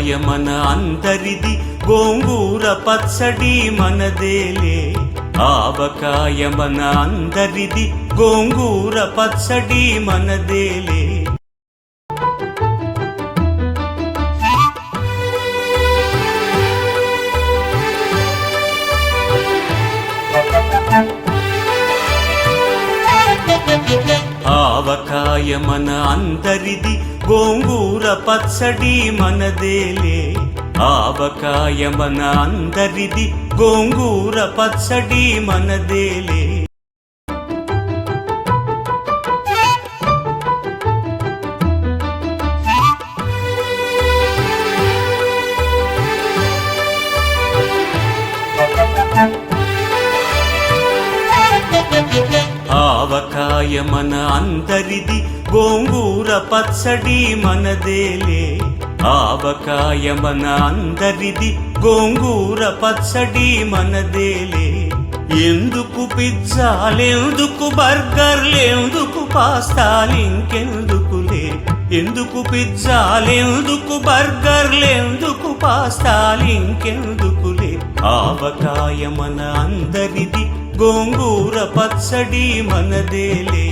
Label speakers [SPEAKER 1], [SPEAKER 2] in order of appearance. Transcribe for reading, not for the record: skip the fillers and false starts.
[SPEAKER 1] ఆవకాయ మన అందరిది, గోంగూర పచ్చడి మనదేలే. ఆవకాయ మన అందరిది, గోంగూర పచ్చడి మనదేలే. ఆవకాయ మన అందరిది, గోంగూర పచ్చడి మనదేలే. ఆవకాయ మన అందరిది, గోంగూర పచ్చడి మనదేలే. ఆవకాయ మన అందరిది, గోంగూర పచ్చడి మనదేలే. ఆవకాయ మన అందరిది, గోంగూర పచ్చడి మనదేలే. ఎందుకు పిజ్జాలెందుకు బర్గర్లెందుకు పాస్తాలింకెందుకులే. ఎందుకు పిజ్జాలెందుకు బర్గర్లెందుకు పాస్తాలింకెందుకులే. ఆవకాయ మన అందరిది, గోంగూర పచ్చడి మనదేలే.